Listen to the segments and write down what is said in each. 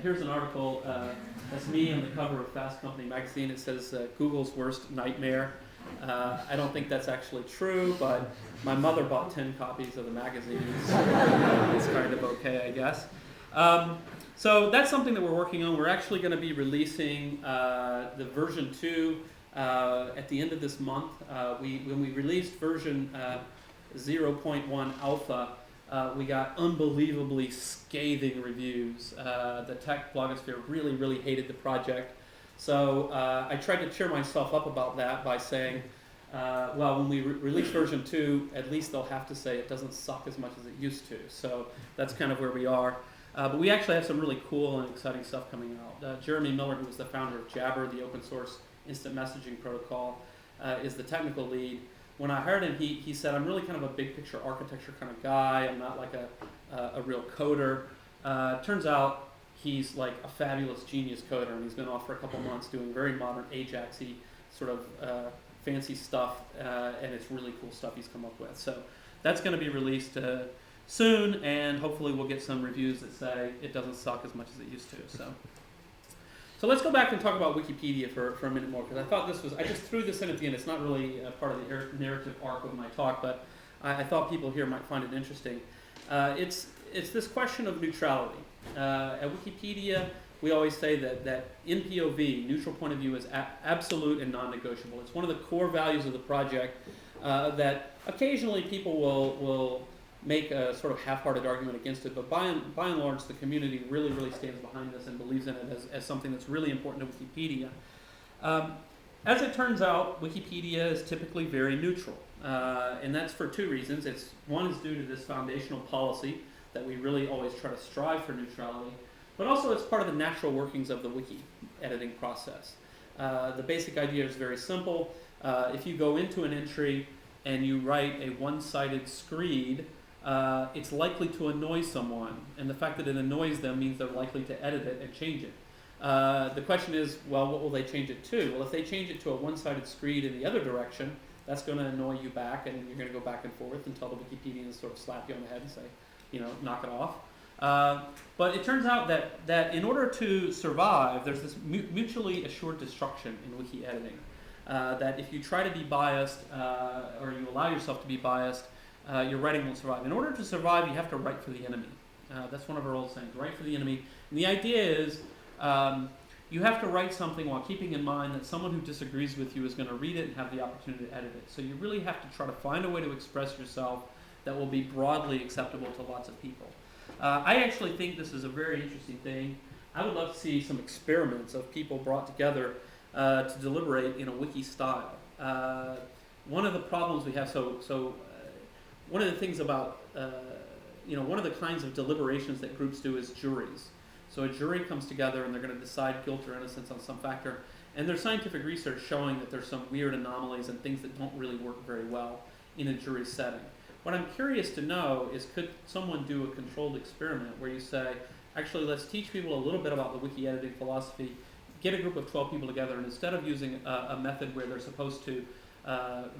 Here's an article. That's me on the cover of Fast Company magazine. It says Google's worst nightmare. I don't think that's actually true, but my mother bought 10 copies of the magazine, so it's kind of okay, I guess. So that's something that we're working on. We're actually going to be releasing the version 2 at the end of this month. When we released version 0.1 alpha, we got unbelievably scathing reviews. The tech blogosphere really, really hated the project. So I tried to cheer myself up about that by saying, well, when we release version 2, at least they'll have to say it doesn't suck as much as it used to. So that's kind of where we are. But we actually have some really cool and exciting stuff coming out. Jeremy Miller, who was the founder of Jabber, the open source instant messaging protocol, is the technical lead. When I hired him, he said, I'm really kind of a big picture architecture kind of guy. I'm not like a real coder. Turns out he's like a fabulous genius coder, and he's been off for a couple months doing very modern Ajax-y sort of fancy stuff, and it's really cool stuff he's come up with. So that's going to be released soon, and hopefully we'll get some reviews that say it doesn't suck as much as it used to. So let's go back and talk about Wikipedia for a minute more, because I thought I just threw this in at the end. It's not really part of the narrative arc of my talk, but I thought people here might find it interesting. It's this question of neutrality. At Wikipedia, we always say that NPOV, neutral point of view, is absolute and non-negotiable. It's one of the core values of the project that occasionally people will make a sort of half-hearted argument against it, but by and large, the community really, really stands behind this and believes in it as something that's really important to Wikipedia. As it turns out, Wikipedia is typically very neutral, and that's for two reasons. One is due to this foundational policy that we really always try to strive for neutrality, but also it's part of the natural workings of the wiki editing process. The basic idea is very simple. If you go into an entry and you write a one-sided screed, it's likely to annoy someone, and the fact that it annoys them means they're likely to edit it and change it. The question is, well, what will they change it to? Well, if they change it to a one-sided screed in the other direction, that's going to annoy you back, and you're going to go back and forth until the Wikipedians sort of slap you on the head and say, knock it off. But it turns out that in order to survive, there's this mutually assured destruction in wiki editing. That if you try to be biased, or you allow yourself to be biased, your writing won't survive. In order to survive, you have to write for the enemy. That's one of our old sayings, write for the enemy. And the idea is you have to write something while keeping in mind that someone who disagrees with you is going to read it and have the opportunity to edit it. So you really have to try to find a way to express yourself that will be broadly acceptable to lots of people. I actually think this is a very interesting thing. I would love to see some experiments of people brought together to deliberate in a wiki style. One of the problems we have, one of the things about, one of the kinds of deliberations that groups do is juries. So a jury comes together and they're going to decide guilt or innocence on some factor, and there's scientific research showing that there's some weird anomalies and things that don't really work very well in a jury setting. What I'm curious to know is, could someone do a controlled experiment where you say, actually, let's teach people a little bit about the wiki editing philosophy, get a group of 12 people together, and instead of using a method where they're supposed to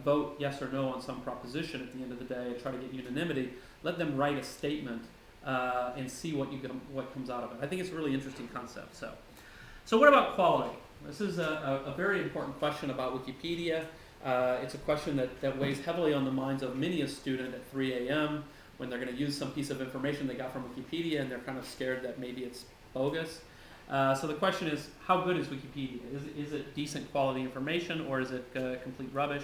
vote yes or no on some proposition at the end of the day and try to get unanimity, let them write a statement and see what comes out of it. I think it's a really interesting concept. So what about quality? This is a very important question about Wikipedia. It's a question that weighs heavily on the minds of many a student at 3 a.m. when they're going to use some piece of information they got from Wikipedia and they're kind of scared that maybe it's bogus. So the question is, how good is Wikipedia? Is it decent quality information, or is it complete rubbish?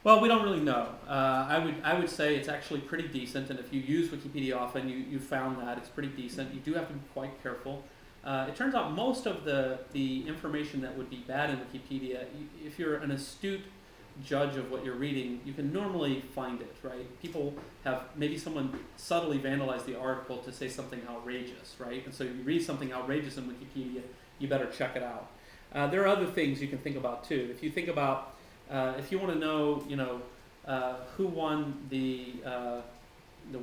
Well, we don't really know. I would say it's actually pretty decent, and if you use Wikipedia often, you found that it's pretty decent. You do have to be quite careful. It turns out most of the information that would be bad in Wikipedia, if you're an astute judge of what you're reading, you can normally find it, right? People have, maybe someone subtly vandalized the article to say something outrageous, right? And so you read something outrageous in Wikipedia, you better check it out. There are other things you can think about too. If you think about, if you want to know, who won the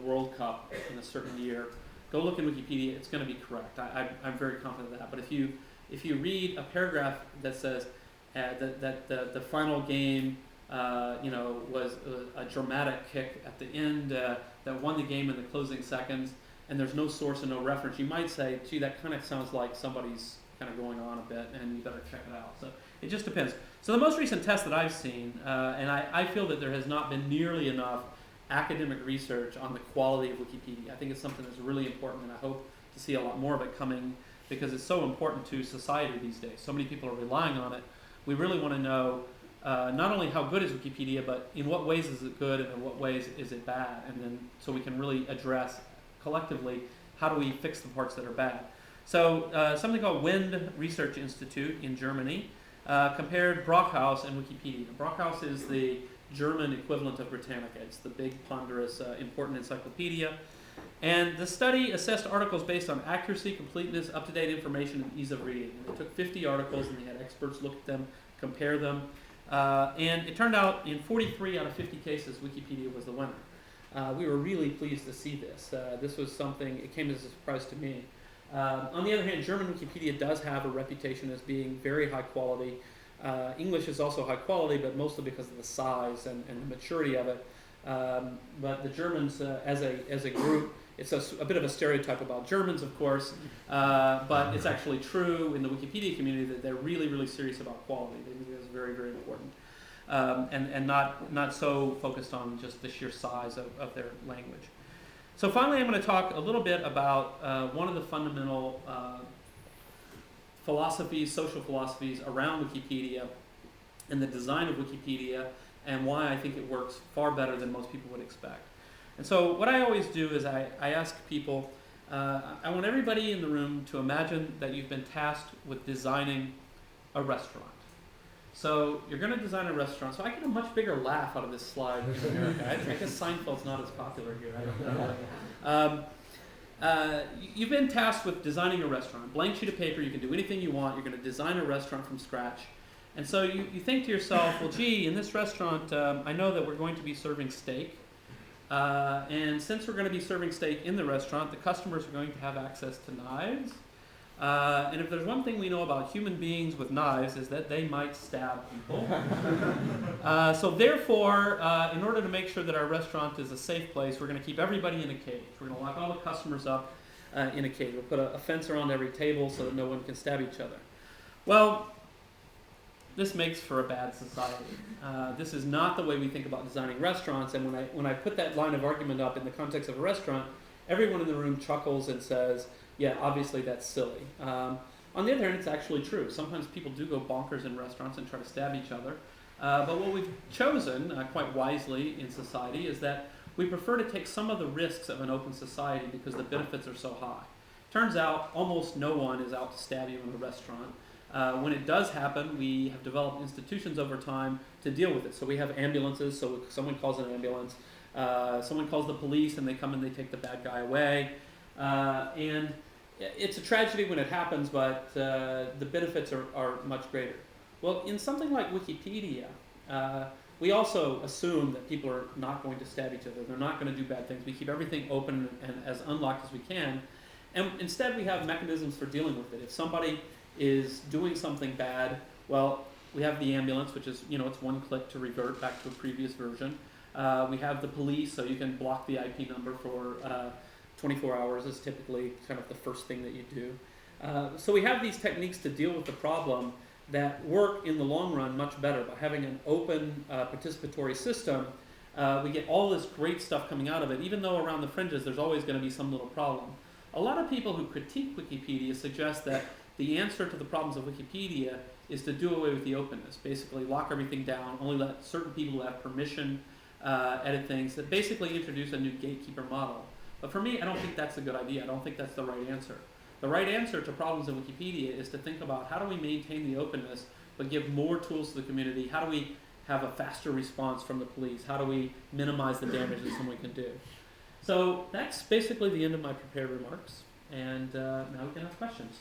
World Cup in a certain year, go look in Wikipedia. It's going to be correct. I'm very confident of that. But if you read a paragraph that says that the final game was a dramatic kick at the end that won the game in the closing seconds, and there's no source and no reference, you might say, gee, that kind of sounds like somebody's kind of going on a bit, and you better check it out. So it just depends. So the most recent test that I've seen, and I feel that there has not been nearly enough academic research on the quality of Wikipedia. I think it's something that's really important, and I hope to see a lot more of it coming because it's so important to society these days. So many people are relying on it. We really want to know not only how good is Wikipedia, but in what ways is it good and in what ways is it bad, and then so we can really address collectively how do we fix the parts that are bad. So something called Wind Research Institute in Germany compared Brockhaus and Wikipedia. Brockhaus is the German equivalent of Britannica. It's the big, ponderous, important encyclopedia. And the study assessed articles based on accuracy, completeness, up-to-date information, and ease of reading. And they took 50 articles and they had experts look at them, compare them. And it turned out in 43 out of 50 cases, Wikipedia was the winner. We were really pleased to see this. This was something, it came as a surprise to me. On the other hand, German Wikipedia does have a reputation as being very high quality. English is also high quality, but mostly because of the size and the maturity of it. But the Germans, as a group, it's a bit of a stereotype about Germans, of course, but it's actually true in the Wikipedia community that they're really, really serious about quality. They think it's very, very important, and not so focused on just the sheer size of their language. So finally, I'm going to talk a little bit about one of the fundamental philosophies, social philosophies around Wikipedia and the design of Wikipedia and why I think it works far better than most people would expect. And so what I always do is I ask people, I want everybody in the room to imagine that you've been tasked with designing a restaurant. So you're going to design a restaurant. So I get a much bigger laugh out of this slide in America. I guess Seinfeld's not as popular here. I don't know. You've been tasked with designing a restaurant. Blank sheet of paper, you can do anything you want. You're going to design a restaurant from scratch. And so you think to yourself, well, gee, in this restaurant, I know that we're going to be serving steak. And since we're going to be serving steak in the restaurant, the customers are going to have access to knives. And if there's one thing we know about human beings with knives is that they might stab people. So therefore, in order to make sure that our restaurant is a safe place, we're going to keep everybody in a cage. We're going to lock all the customers up in a cage. We'll put a fence around every table so that no one can stab each other. Well, this makes for a bad society. This is not the way we think about designing restaurants. And when I put that line of argument up in the context of a restaurant, everyone in the room chuckles and says, yeah, obviously that's silly. On the other hand, it's actually true. Sometimes people do go bonkers in restaurants and try to stab each other. But what we've chosen, quite wisely in society, is that we prefer to take some of the risks of an open society because the benefits are so high. Turns out almost no one is out to stab you in a restaurant. When it does happen, we have developed institutions over time to deal with it. So we have ambulances, so if someone calls an ambulance, someone calls the police and they come and they take the bad guy away. And it's a tragedy when it happens, but the benefits are much greater. Well, in something like Wikipedia, we also assume that people are not going to stab each other. They're not going to do bad things. We keep everything open and as unlocked as we can. And instead, we have mechanisms for dealing with it. If somebody is doing something bad, well, we have the ambulance, which is, it's one click to revert back to a previous version. We have the police, so you can block the IP number for 24 hours is typically kind of the first thing that you do. So we have these techniques to deal with the problem that work in the long run much better. By having an open participatory system, we get all this great stuff coming out of it, even though around the fringes there's always going to be some little problem. A lot of people who critique Wikipedia suggest that the answer to the problems of Wikipedia is to do away with the openness, basically lock everything down, only let certain people who have permission edit things, that basically introduce a new gatekeeper model. But for me, I don't think that's a good idea. I don't think that's the right answer. The right answer to problems in Wikipedia is to think about how do we maintain the openness but give more tools to the community? How do we have a faster response from the police? How do we minimize the damage that someone can do? So that's basically the end of my prepared remarks. And now we can have questions.